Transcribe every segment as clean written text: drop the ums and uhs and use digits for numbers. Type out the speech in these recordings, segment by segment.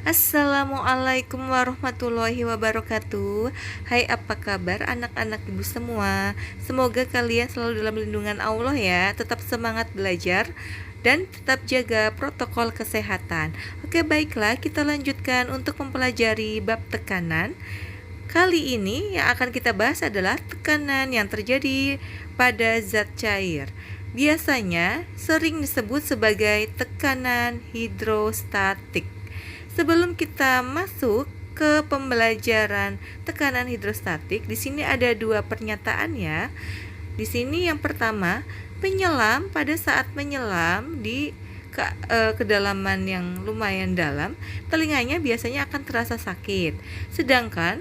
Assalamualaikum warahmatullahi wabarakatuh. Hai, apa kabar anak-anak ibu semua? Semoga kalian selalu dalam lindungan Allah ya. Tetap semangat belajar dan tetap jaga protokol kesehatan. Oke, baiklah, kita lanjutkan untuk mempelajari bab tekanan. Kali ini yang akan kita bahas adalah tekanan yang terjadi pada zat cair. Biasanya sering disebut sebagai tekanan hidrostatik. Sebelum kita masuk ke pembelajaran tekanan hidrostatik, di sini ada dua pernyataan ya. Di sini yang pertama, penyelam pada saat menyelam di kedalaman yang lumayan dalam, telinganya biasanya akan terasa sakit. Sedangkan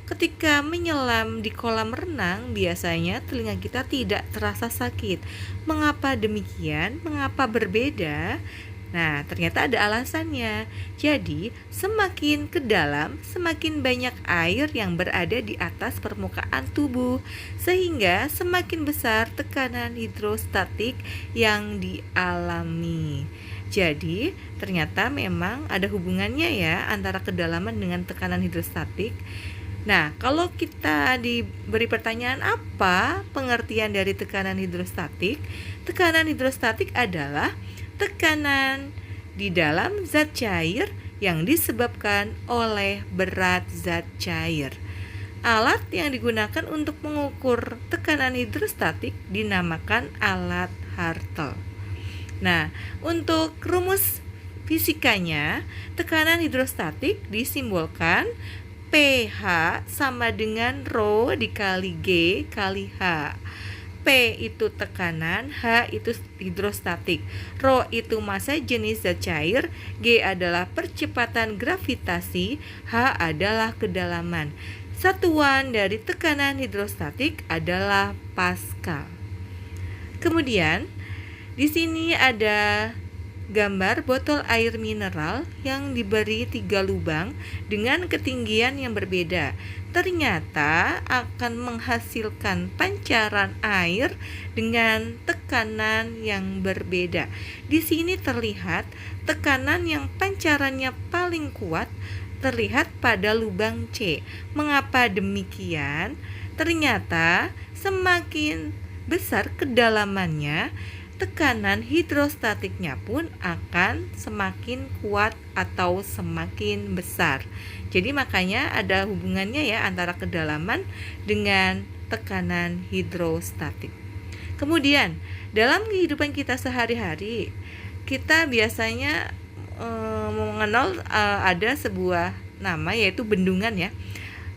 ketika menyelam di kolam renang, biasanya telinga kita tidak terasa sakit. Mengapa demikian? Mengapa berbeda? Nah, ternyata ada alasannya. Jadi, semakin ke dalam, semakin banyak air yang berada di atas permukaan tubuh, sehingga semakin besar tekanan hidrostatik yang dialami. Jadi, ternyata memang ada hubungannya ya antara kedalaman dengan tekanan hidrostatik. Nah, kalau kita diberi pertanyaan apa pengertian dari tekanan hidrostatik? Tekanan hidrostatik adalah tekanan di dalam zat cair yang disebabkan oleh berat zat cair. Alat yang digunakan untuk mengukur tekanan hidrostatik dinamakan alat Hartle. Nah, untuk rumus fisikanya, tekanan hidrostatik disimbolkan pH sama dengan rho dikali G kali H. P itu tekanan, H itu hidrostatik, Rho itu massa jenis zat cair, G adalah percepatan gravitasi, H adalah kedalaman. Satuan dari tekanan hidrostatik adalah Pascal. Kemudian di sini ada gambar botol air mineral yang diberi 3 lubang dengan ketinggian yang berbeda. Ternyata akan menghasilkan pancaran air dengan tekanan yang berbeda. Di sini terlihat tekanan yang pancarannya paling kuat terlihat pada lubang C. Mengapa demikian? Ternyata semakin besar kedalamannya, tekanan hidrostatiknya pun akan semakin kuat atau semakin besar. Jadi makanya ada hubungannya ya antara kedalaman dengan tekanan hidrostatik. Kemudian dalam kehidupan kita sehari-hari, kita biasanya mengenal ada sebuah nama yaitu bendungan ya.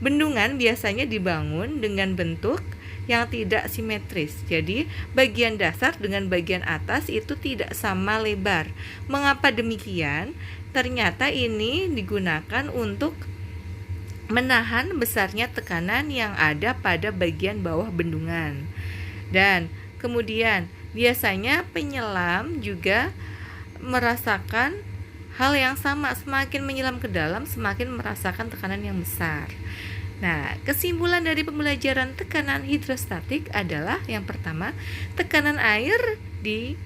Bendungan biasanya dibangun dengan bentuk yang tidak simetris. Jadi bagian dasar dengan bagian atas itu tidak sama lebar. Mengapa demikian? Ternyata ini digunakan untuk menahan besarnya tekanan yang ada pada bagian bawah bendungan. Dan kemudian biasanya penyelam juga merasakan hal yang sama, semakin menyelam ke dalam semakin merasakan tekanan yang besar. Nah, kesimpulan dari pembelajaran tekanan hidrostatik adalah yang pertama, tekanan air di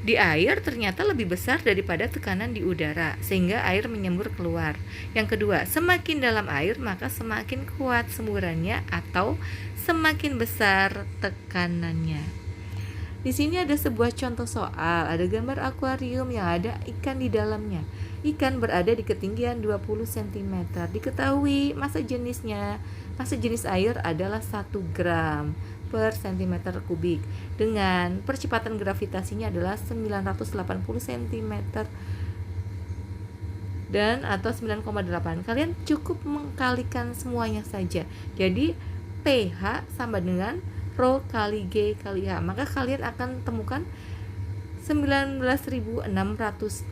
air ternyata lebih besar daripada tekanan di udara, sehingga air menyembur keluar. Yang kedua, semakin dalam air maka semakin kuat semburannya atau semakin besar tekanannya. Di sini ada sebuah contoh soal, ada gambar akuarium yang ada ikan di dalamnya. Ikan berada di ketinggian 20 cm. Diketahui massa jenis air adalah 1 gram per cm kubik dengan percepatan gravitasinya adalah 980 cm dan atau 9,8. Kalian cukup mengkalikan semuanya saja. Jadi pH sama dengan Rho kali G kali H. Maka kalian akan temukan 19.600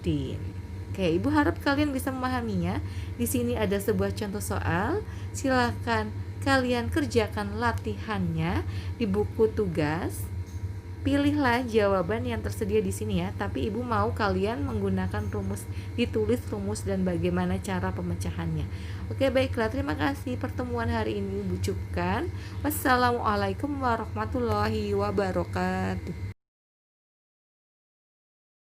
D. Oke, Ibu harap kalian bisa memahaminya. Di sini ada sebuah contoh soal. Silakan kalian kerjakan latihannya di buku tugas. Pilihlah jawaban yang tersedia di sini ya. Tapi Ibu mau kalian menggunakan rumus, ditulis rumus dan bagaimana cara pemecahannya. Oke, baiklah. Terima kasih. Pertemuan hari ini Ibu cukupkan. Wassalamualaikum warahmatullahi wabarakatuh.